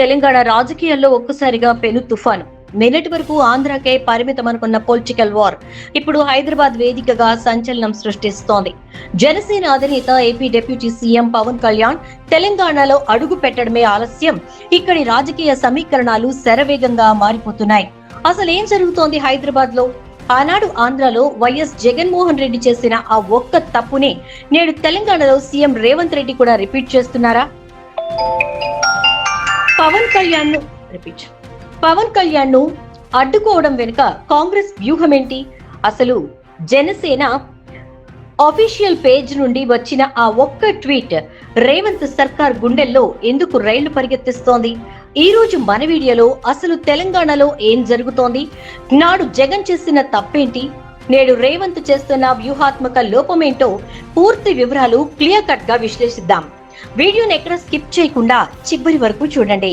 తెలంగాణ రాజకీయాల్లో ఒక్కసారిగా పెను తుఫాను. నిన్నటి వరకు ఆంధ్రాకే పరిమితం అనుకున్న పొలిటికల్ వార్ ఇప్పుడు హైదరాబాద్ వేదికగా సంచలనం సృష్టిస్తోంది. జనసేన అధినేత AP deputy CM Pawan Kalyan తెలంగాణలో అడుగు పెట్టడమే ఆలస్యం. ఇక్కడి రాజకీయ సమీకరణాలు శరవేగంగా మారిపోతున్నాయి. అసలేం జరుగుతోంది హైదరాబాద్ లో? ఆనాడు ఆంధ్రాలో వైఎస్ జగన్మోహన్ రెడ్డి చేసిన ఆ ఒక్క తప్పునే నేడు తెలంగాణలో సీఎం రేవంత్ రెడ్డి కూడా రిపీట్ చేస్తున్నారా? పవన్ కళ్యాణ్ ను అడ్డుకోవడం వెనుక కాంగ్రెస్ వ్యూహం ఏంటి? అసలు జనసేన ఆఫీషియల్ పేజ్ నుండి వచ్చిన ఆ ఒక్క ట్వీట్ రేవంత్ సర్కార్ గుండెల్లో ఎందుకు రైళ్లు పరిగెత్తిస్తోంది? ఈ రోజు మన వీడియోలో అసలు తెలంగాణలో ఏం జరుగుతోంది, నాడు జగన్ చేసిన తప్పేంటి, నేడు రేవంత్ చేస్తున్న వ్యూహాత్మక లోపమేంటో పూర్తి వివరాలు క్లియర్ కట్ గా విశ్లేషిద్దాం. వీడియోని ఎక్కడ స్కిప్ చేయకుండా చివరి వరకు చూడండి.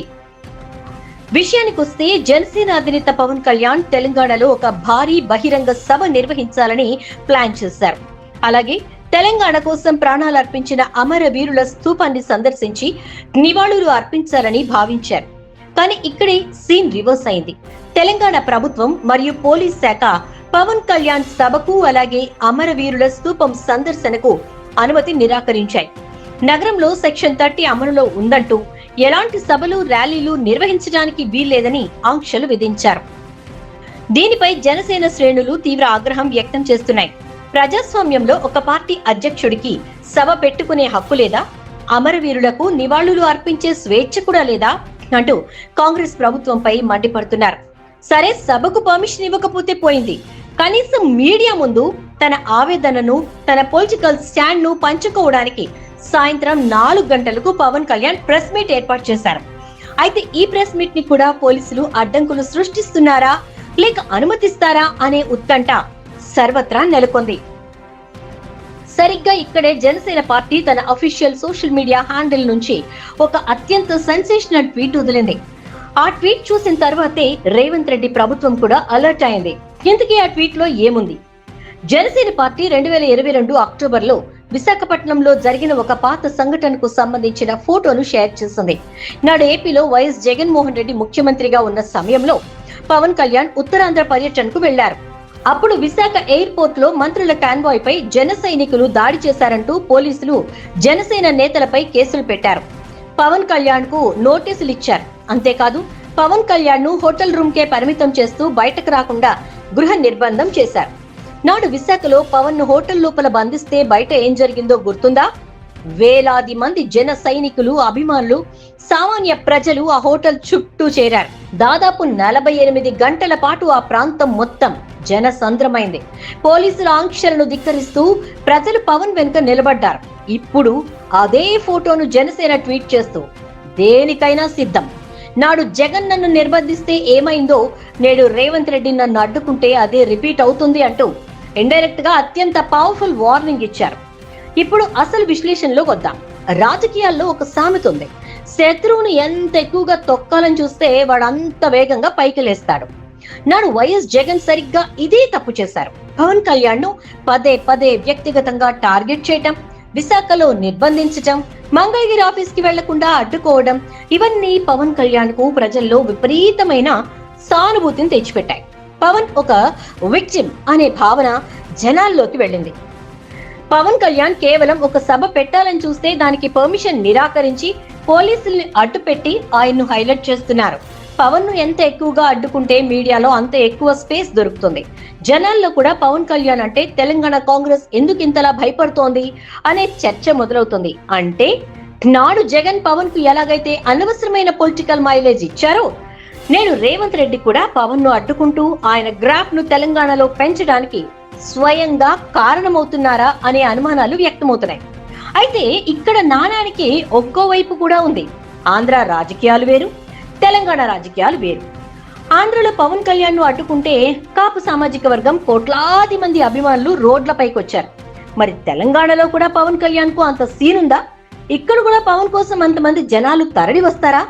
విషయానికొస్తే జనసేన అధినేత పవన్ కళ్యాణ్ తెలంగాణలో ఒక భారీ బహిరంగ సభ నిర్వహించాలని ప్లాన్ చేశారు. అలాగే తెలంగాణ కోసం ప్రాణాలు అర్పించిన అమరవీరుల స్తూపాన్ని సందర్శించి నివాళులు అర్పించాలని భావించారు. కానీ ఇక్కడే సీన్ రివర్స్ అయింది. తెలంగాణ ప్రభుత్వం మరియు పోలీస్ శాఖ పవన్ కళ్యాణ్ సభకు అలాగే అమరవీరుల స్తూపం సందర్శనకు అనుమతి నిరాకరించాయి. నగరంలో సెక్షన్ 30 అమలులో ఉందంటూ ఎలాంటి సభలు ర్యాలీలు నిర్వహించడానికి వీల్లేదని ఆంక్షలు విధించారు. దీనిపై జనసేన శ్రేణులు తీవ్ర ఆగ్రహం వ్యక్తం చేస్తున్నాయి. ప్రజాస్వామ్యంలో ఒక పార్టీ అధ్యక్షుడికి సభ పెట్టుకునే హక్కు లేదా? అమరవీరులకు నివాళులు అర్పించే స్వేచ్ఛ కూడా లేదా అంటూ కాంగ్రెస్ ప్రభుత్వంపై మండిపడుతున్నారు. సరే, సభకు పర్మిషన్ ఇవ్వకపోతే పోయింది, కనీసం మీడియా ముందు తన ఆవేదనను, తన పొలిటికల్ స్టాండ్ ను పంచుకోవడానికి సాయంత్రం 4 గంటలకు పవన్ కళ్యాణ్ ప్రెస్ మీట్ ఏర్పాటు చేశారు. అయితే ఈ ప్రెస్ మీట్ ని కూడా పోలీసులు అడ్డంకులు సృష్టిస్తున్నారా లేక అనుమతిస్తారా అనే ఉత్కంఠ సర్వత్రా నెలకొంది. సరిగ్గా ఇక్కడే జనసేన పార్టీ తన అఫీషియల్ సోషల్ మీడియా హ్యాండిల్ నుంచి ఒక అత్యంత సెన్సేషనల్ ట్వీట్ వదిలింది. ఆ ట్వీట్ చూసిన తర్వాతే రేవంత్ రెడ్డి ప్రభుత్వం కూడా అలర్ట్ అయింది. ఇంతకీ ఆ ట్వీట్ లో ఏముంది? జనసేన పార్టీ 2022 అక్టోబర్లో విశాఖపట్నంలో జరిగిన ఒక పాత సంఘటనకు సంబంధించిన ఫోటోను షేర్ చేసింది. నాడు ఏపీలో వైఎస్ జగన్మోహన్ రెడ్డి ముఖ్యమంత్రిగా ఉన్న సమయంలో పవన్ కళ్యాణ్ ఉత్తరాంధ్ర పర్యటనకు వెళ్లారు. అప్పుడు విశాఖ ఎయిర్పోర్ట్ లో మంత్రుల కాన్వాయ్ పై జన సైనికులు దాడి చేశారంటూ పోలీసులు జనసేన నేతలపై కేసులు పెట్టారు. పవన్ కళ్యాణ్ కు నోటీసులు ఇచ్చారు. అంతేకాదు, పవన్ కళ్యాణ్ ను హోటల్ రూమ్ కే పరిమితం చేస్తూ బయటకు రాకుండా గృహ నిర్బంధం చేశారు. నాడు విశాఖలో పవన్ ను హోటల్ లోపల బంధిస్తే బయట ఏం జరిగిందో గుర్తుందా? వేలాది మంది జన సైనికులు, అభిమానులు, సామాన్య ప్రజలు ఆ హోటల్ చుట్టూ చేరారు. దాదాపు 48 గంటల పాటు ఆ ప్రాంతం మొత్తం జనసంద్రమైంది. పోలీసుల ఆంక్షలను ధిక్కరిస్తూ ప్రజలు పవన్ వెనుక నిలబడ్డారు. ఇప్పుడు అదే ఫోటోను జనసేన ట్వీట్ చేస్తూ దేనికైనా సిద్ధం. నాడు జగన్ నన్ను నిర్బంధిస్తే ఏమైందో నేడు రేవంత్ రెడ్డి నన్ను అడ్డుకుంటే అదే రిపీట్ అవుతుంది అంటూ ఇండైరెక్ట్ గా అత్యంత పవర్ఫుల్ వార్నింగ్ ఇచ్చారు. ఇప్పుడు అసలు విశ్లేషణలో వద్దాం. రాజకీయాల్లో ఒక సామెత ఉంది, శత్రువును ఎంత ఎక్కువగా తొక్కాలని చూస్తే వాడు అంత వేగంగా పైకి లేస్తాడు. నాడు వైఎస్ జగన్ సరిగ్గా ఇదే తప్పు చేశారు. పవన్ కళ్యాణ్ ను పదే పదే వ్యక్తిగతంగా టార్గెట్ చేయటం, విశాఖలో నిర్బంధించటం, మంగళగిరి ఆఫీస్ కి వెళ్లకుండా అడ్డుకోవడం, ఇవన్నీ పవన్ కళ్యాణ్ కు ప్రజల్లో విపరీతమైన సానుభూతిని తెచ్చిపెట్టాయి. పవన్ ఒక విక్టిమ్ అనే భావన జనాల్లోకి వెళ్ళింది. పవన్ కళ్యాణ్ కేవలం ఒక సభ పెట్టాలని చూస్తే దానికి పర్మిషన్ నిరాకరించి పోలీసుల్ని అడ్డుపెట్టి ఆయన్ను హైలైట్ చేస్తున్నారు. పవన్ ను ఎంత ఎక్కువగా అడ్డుకుంటే మీడియాలో అంత ఎక్కువ స్పేస్ దొరుకుతుంది. జనాల్లో కూడా పవన్ కళ్యాణ్ అంటే తెలంగాణ కాంగ్రెస్ ఎందుకు ఇంతలా భయపడుతోంది అనే చర్చ మొదలవుతుంది. అంటే నాడు జగన్ పవన్ కు ఎలాగైతే అనవసరమైన పొలిటికల్ మైలేజ్ ఇచ్చారో నేడు రేవంత్ రెడ్డి కూడా పవన్ ను అడ్డుకుంటూ ఆయన గ్రాఫ్ ను తెలంగాణలో పెంచడానికి స్వయంగా కారణమవుతున్నారా అనే అనుమానాలు వ్యక్తమవుతున్నాయి. అయితే ఇక్కడ నాణానికి ఒక్కో వైపు కూడా ఉంది. ఆంధ్ర రాజకీయాలు వేరు, తెలంగాణ రాజకీయాలు వేరు. ఆంధ్రలో పవన్ కళ్యాణ్ ను అడ్డుకుంటే కాపు సామాజిక వర్గం కోట్లాది మంది అభిమానులు రోడ్లపైకి వచ్చారు. మరి తెలంగాణలో కూడా పవన్ కళ్యాణ్ కు అంత సీన్ ఉందా? ఇక్కడ కూడా పవన్ కోసం అంతమంది జనాలు తరలి వస్తారా?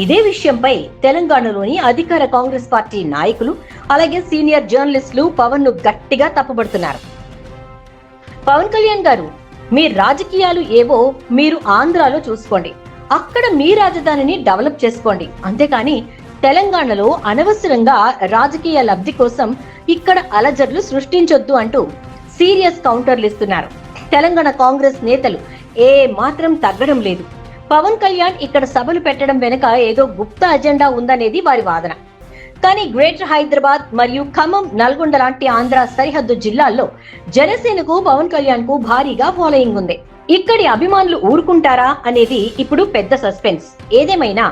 ఇదే విషయంపై తెలంగాణలోని అధికార కాంగ్రెస్ పార్టీ నాయకులు అలాగే సీనియర్ జర్నలిస్టులు పవన్ ను గట్టిగా తప్పుపడుతున్నారు. పవన్ కళ్యాణ్ గారు, మీ రాజకీయాలు ఏవో మీరు ఆంధ్రాలో చూసుకోండి, అక్కడ మీ రాజధానిని డెవలప్ చేసుకోండి, అంతేకాని తెలంగాణలో అనవసరంగా రాజకీయ లబ్ధి కోసం ఇక్కడ అలజడులు సృష్టించొద్దు అంటూ సీరియస్ కౌంటర్లు ఇస్తున్నారు. తెలంగాణ కాంగ్రెస్ నేతలు ఏ మాత్రం తగ్గడం లేదు. పవన్ కళ్యాణ్ ఇక్కడ సభలు పెట్టడం వెనుక ఏదో గుప్త అజెండా ఉందనేది వారి వాదన. కానీ గ్రేటర్ హైదరాబాద్ మరియు ఖమ్మం, నల్గొండ లాంటి ఆంధ్ర సరిహద్దు జిల్లాల్లో జనసేనకు పవన్ కళ్యాణ్ కు భారీగా ఫాలోయింగ్ ఉంది. ఇక్కడి అభిమానులు ఊరుకుంటారా అనేది ఇప్పుడు పెద్ద సస్పెన్స్. ఏదేమైనా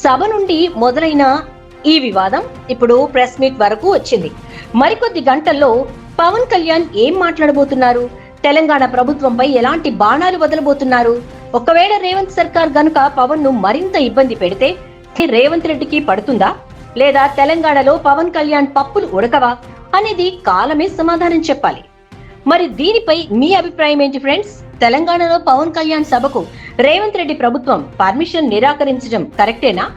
సభ నుండి మొదలైన ఈ వివాదం ఇప్పుడు ప్రెస్ మీట్ వరకు వచ్చింది. మరికొద్ది గంటల్లో పవన్ కళ్యాణ్ ఏం మాట్లాడబోతున్నారు, తెలంగాణ ప్రభుత్వంపై ఎలాంటి బాణాలు వదలబోతున్నారు, ఒకవేళ రేవంత్ సర్కార్ గనుక పవన్ ను మరింత ఇబ్బంది పెడితే రేవంత్ రెడ్డికి పడుతుందా, లేదా తెలంగాణలో పవన్ కళ్యాణ్ పప్పులు ఉడకవా అనేది కాలమే సమాధానం చెప్పాలి. మరి దీనిపై మీ అభిప్రాయం ఏంటి ఫ్రెండ్స్? తెలంగాణలో పవన్ కళ్యాణ్ సభకు రేవంత్ రెడ్డి ప్రభుత్వం పర్మిషన్ నిరాకరించడం కరెక్టేనా?